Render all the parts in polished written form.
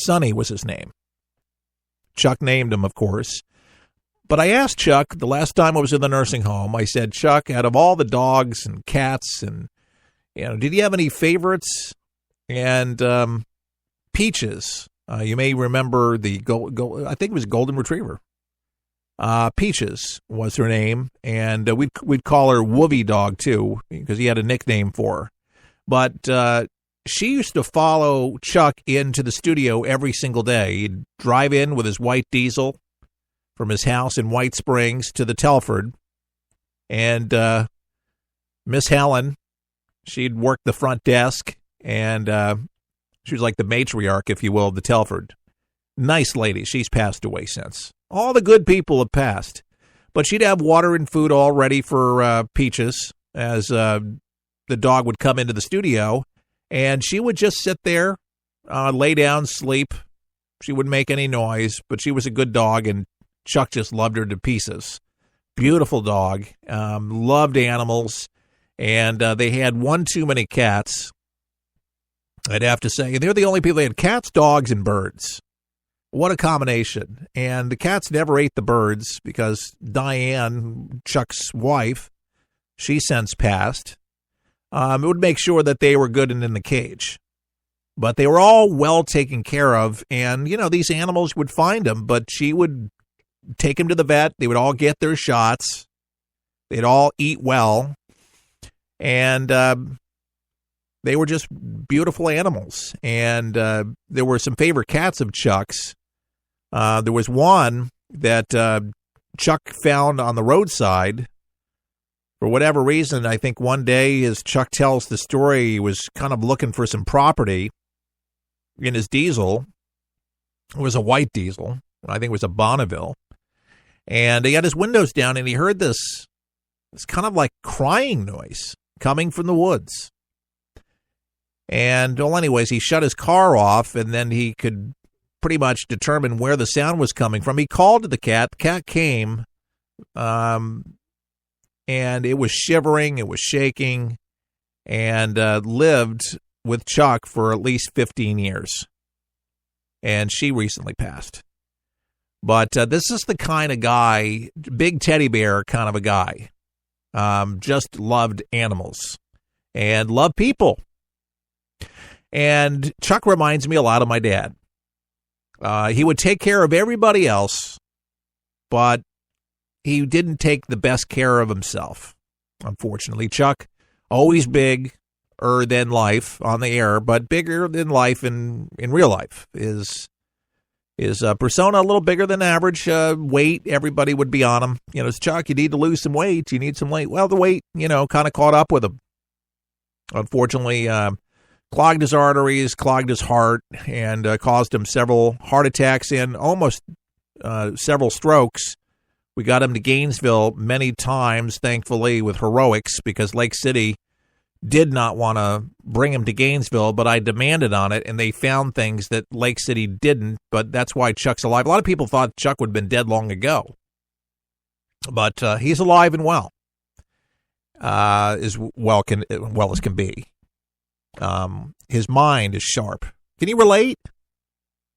Sonny was his name. Chuck named him, of course. But I asked Chuck the last time I was in the nursing home, I said, Chuck, out of all the dogs and cats and, did you have any favorites? And Peaches, you may remember the, I think it was Golden Retriever. Peaches was her name, and we'd call her Woovie Dog, too, because he had a nickname for her. But she used to follow Chuck into the studio every single day. He'd drive in with his white diesel from his house in White Springs to the Telford, and Miss Helen, she'd work the front desk, and she was like the matriarch, if you will, of the Telford. Nice lady. She's passed away since. All the good people have passed. But she'd have water and food all ready for Peaches as the dog would come into the studio, and she would just sit there, lay down, sleep. She wouldn't make any noise, but she was a good dog, and Chuck just loved her to pieces. Beautiful dog, loved animals, and they had one too many cats, I'd have to say. They're the only people. They had cats, dogs, and birds. What a combination. And the cats never ate the birds because Diane, Chuck's wife, she since passed. It would make sure that they were good and in the cage. But they were all well taken care of. And, these animals would find them, but she would take them to the vet. They would all get their shots. They'd all eat well. And they were just beautiful animals. And there were some favorite cats of Chuck's. There was one that Chuck found on the roadside. For whatever reason, I think one day, as Chuck tells the story, he was kind of looking for some property in his diesel. It was a white diesel. I think it was a Bonneville. And he had his windows down, and he heard this kind of like crying noise coming from the woods. And, well, anyways, he shut his car off, and then he could pretty much determine where the sound was coming from. He called to the cat. The cat came, and it was shivering, it was shaking, and lived with Chuck for at least 15 years. And she recently passed. But this is the kind of guy, big teddy bear kind of a guy. Just loved animals and loved people. And Chuck reminds me a lot of my dad. He would take care of everybody else, but he didn't take the best care of himself, unfortunately. Chuck, always bigger than life on the air, but bigger than life in real life. His persona a little bigger than average. Weight, everybody would be on him. It's Chuck, you need to lose some weight. You need some weight. Well, the weight, kind of caught up with him. Unfortunately, clogged his arteries, clogged his heart, and caused him several heart attacks and almost several strokes. We got him to Gainesville many times, thankfully, with heroics, because Lake City did not want to bring him to Gainesville, but I demanded on it, and they found things that Lake City didn't, but that's why Chuck's alive. A lot of people thought Chuck would have been dead long ago, but he's alive and well, as well as can be. His mind is sharp. Can you relate?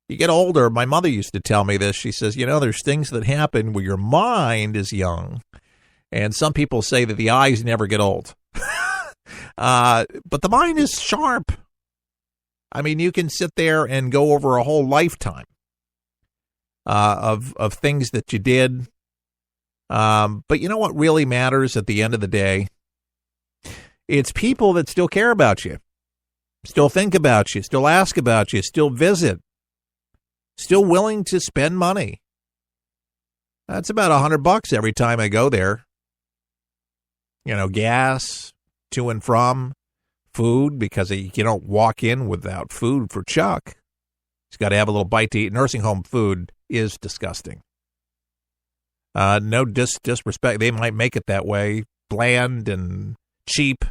You get older. My mother used to tell me this. She says, there's things that happen where your mind is young. And some people say that the eyes never get old. But the mind is sharp. I mean, you can sit there and go over a whole lifetime of things that you did. But you know what really matters at the end of the day? It's people that still care about you, still think about you, still ask about you, still visit, still willing to spend money. That's about $100 every time I go there. Gas, to and from, food, because you don't walk in without food for Chuck. He's got to have a little bite to eat. Nursing home food is disgusting. No disrespect. They might make it that way, bland and cheap,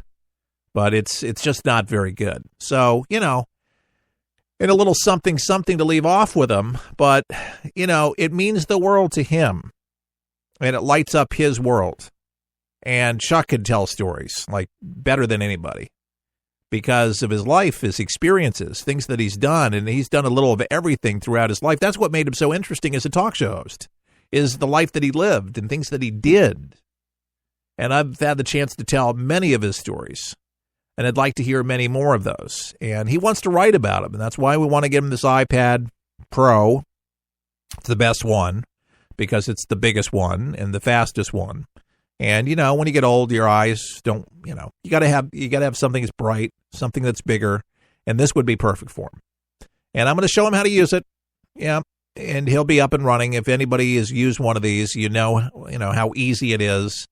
but it's just not very good. So, and a little something to leave off with him, but, it means the world to him, and it lights up his world. And Chuck could tell stories, like, better than anybody. because of his life, his experiences, things that he's done, and he's done a little of everything throughout his life. That's what made him so interesting as a talk show host, is the life that he lived and things that he did. And I've had the chance to tell many of his stories, and I'd like to hear many more of those. And he wants to write about them, and that's why we want to give him this iPad Pro. It's the best one because it's the biggest one and the fastest one. And, you know, when you get old, your eyes don't, you know, you got to have something that's bright, something that's bigger, and this would be perfect for him. And I'm going to show him how to use it. Yeah, and he'll be up and running. If anybody has used one of these, you know how easy it is,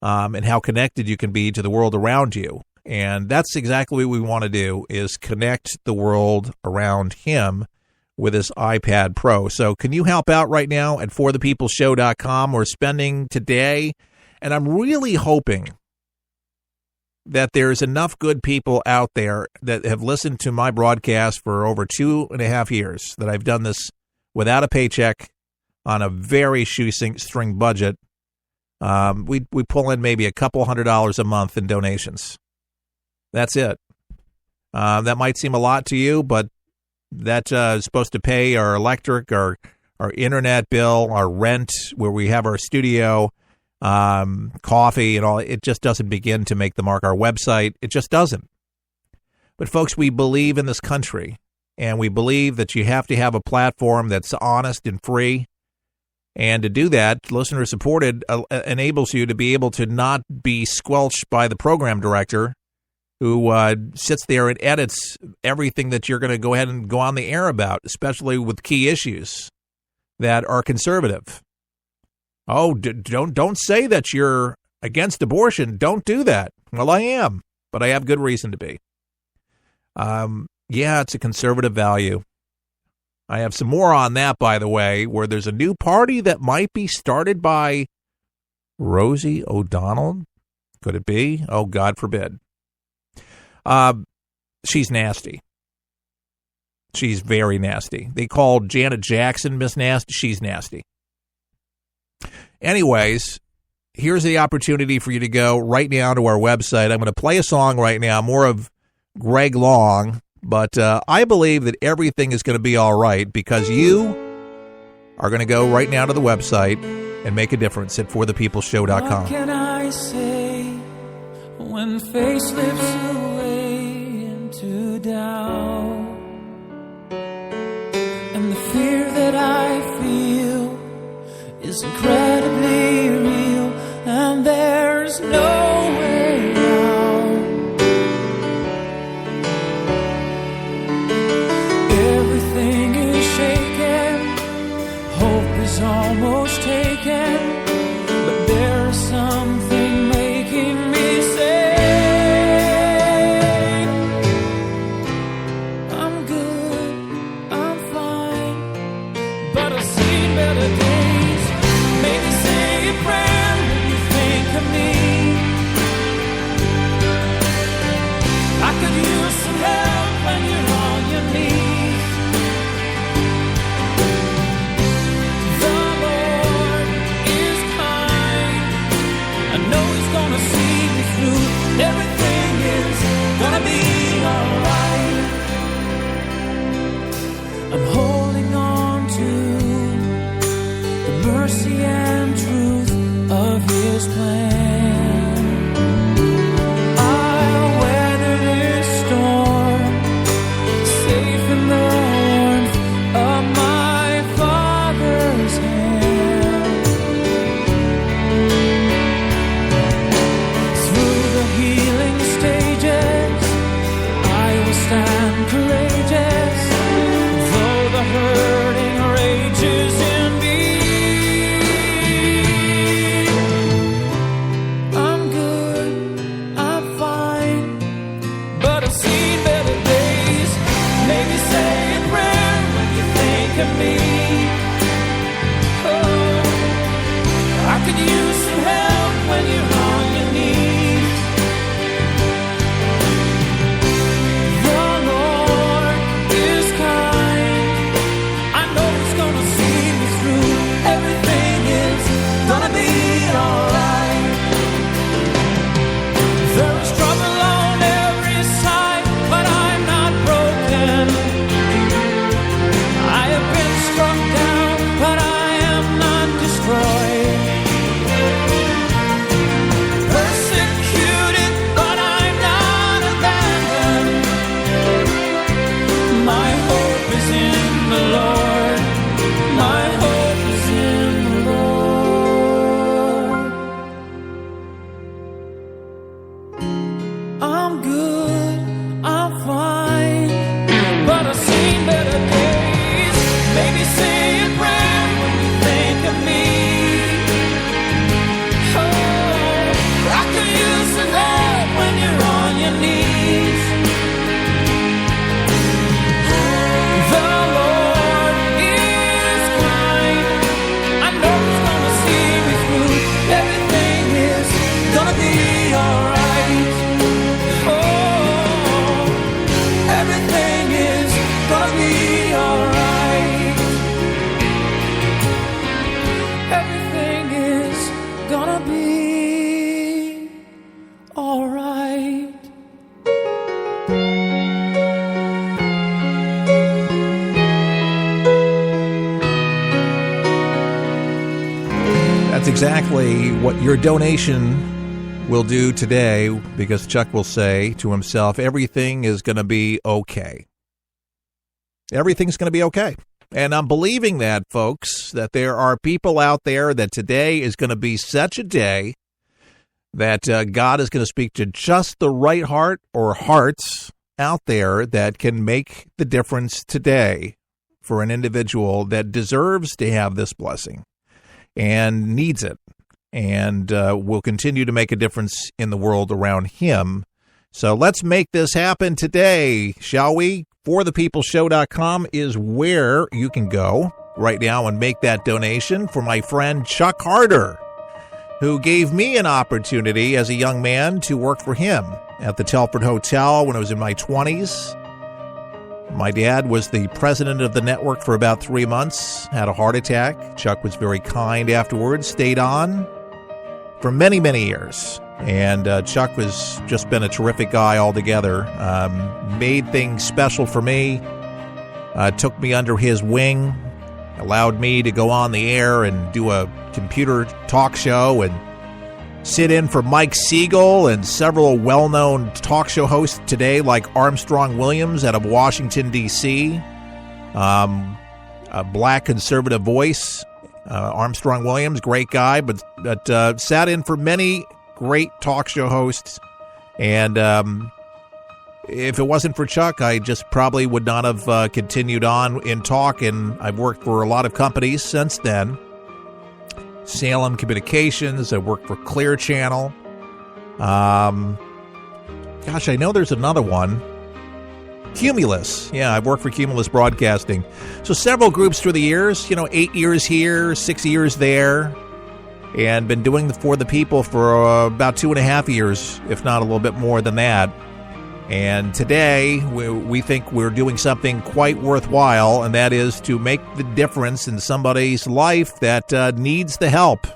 and how connected you can be to the world around you. And that's exactly what we want to do, is connect the world around him with his iPad Pro. So can you help out right now at forthepeopleshow.com? We're spending today, and I'm really hoping that there's enough good people out there that have listened to my broadcast for over 2.5 years, that I've done this without a paycheck on a very shoestring budget. We pull in maybe a couple $100 a month in donations. That's it. That might seem a lot to you, but that is supposed to pay our electric, our internet bill, our rent, where we have our studio, coffee and all. It just doesn't begin to make the mark. Our website, it just doesn't. But folks, we believe in this country, and we believe that you have to have a platform that's honest and free. And to do that, listener supported enables you to be able to not be squelched by the program director who sits there and edits everything that you're going to go ahead and go on the air about, especially with key issues that are conservative. Oh, don't say that you're against abortion. Don't do that. Well, I am, but I have good reason to be. Yeah, it's a conservative value. I have some more on that, by the way, where there's a new party that might be started by Rosie O'Donnell. Could it be? Oh, God forbid. She's nasty. She's very nasty. They called Janet Jackson Miss Nasty. She's nasty. Anyways, here's the opportunity for you to go right now to our website. I'm going to play a song right now, more of Greg Long, but I believe that everything is going to be all right because you are going to go right now to the website and make a difference at forthepeopleshow.com. What can I say when faith slips away into doubt, and the fear that I feel is incredibly real, and there's no way out. Everything is shaken, hope is almost taken, but there's something making me say I'm good, I'm fine, but I've seen better days. Maybe say a prayer when you think of me. I could use some help when you're on your knees. The Lord is kind. I know He's gonna see me through. Everything is gonna be alright. I'm holding on to the mercy and truth of His plan. I'll weather this storm, safe in the warmth of my Father's hand. Through the healing stages, I will stand courageous, though the hurting rages in me. That's exactly what your donation will do today, because Chuck will say to himself, everything is going to be okay. Everything's going to be okay. And I'm believing that, folks, that there are people out there that today is going to be such a day that God is going to speak to just the right heart or hearts out there that can make the difference today for an individual that deserves to have this blessing and needs it, and will continue to make a difference in the world around him. So let's make this happen today, shall we? ForThePeopleShow.com is where you can go right now and make that donation for my friend Chuck Harder, who gave me an opportunity as a young man to work for him at the Telford Hotel when I was in my 20s. My dad was the president of the network for about 3 months, had a heart attack. Chuck was very kind afterwards, stayed on for many, many years. And Chuck has just been a terrific guy altogether. Made things special for me, took me under his wing, allowed me to go on the air and do a computer talk show and sit in for Mike Siegel and several well-known talk show hosts today like Armstrong Williams out of Washington, D.C., a black conservative voice. Armstrong Williams, great guy, but sat in for many great talk show hosts. And if it wasn't for Chuck, I just probably would not have continued on in talk. And I've worked for a lot of companies since then. Salem Communications. I worked for Clear Channel. Gosh, I know there's another one. Cumulus. Yeah, I've worked for Cumulus Broadcasting. So several groups through the years, 8 years here, 6 years there, and been doing For the People for about 2.5 years, if not a little bit more than that. And today, we think we're doing something quite worthwhile, and that is to make the difference in somebody's life that needs the help.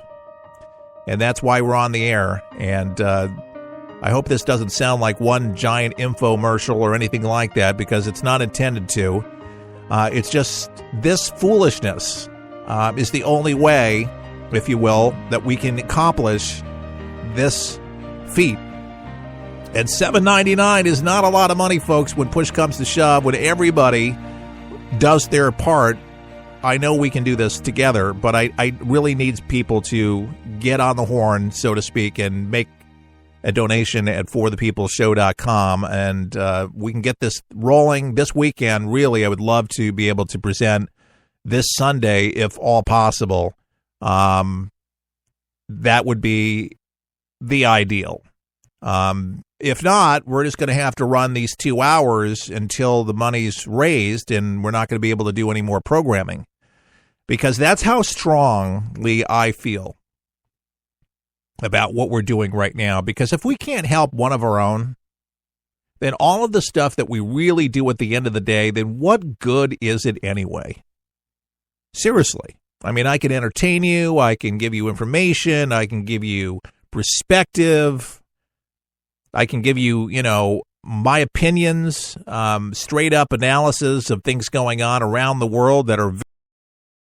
And that's why we're on the air. And I hope this doesn't sound like one giant infomercial or anything like that, because it's not intended to. It's just this foolishness is the only way, if you will, that we can accomplish this feat. And $7.99 is not a lot of money, folks, when push comes to shove, when everybody does their part. I know we can do this together, but I really need people to get on the horn, so to speak, and make a donation at ForThePeopleShow.com, and we can get this rolling this weekend. Really, I would love to be able to present this Sunday, if all possible. That would be the ideal. If not, we're just going to have to run these 2 hours until the money's raised, and we're not going to be able to do any more programming, because that's how strongly I feel about what we're doing right now. Because if we can't help one of our own, then all of the stuff that we really do at the end of the day, then what good is it anyway? Seriously. I mean, I can entertain you, I can give you information, I can give you perspective, I can give you, my opinions, straight up analysis of things going on around the world that are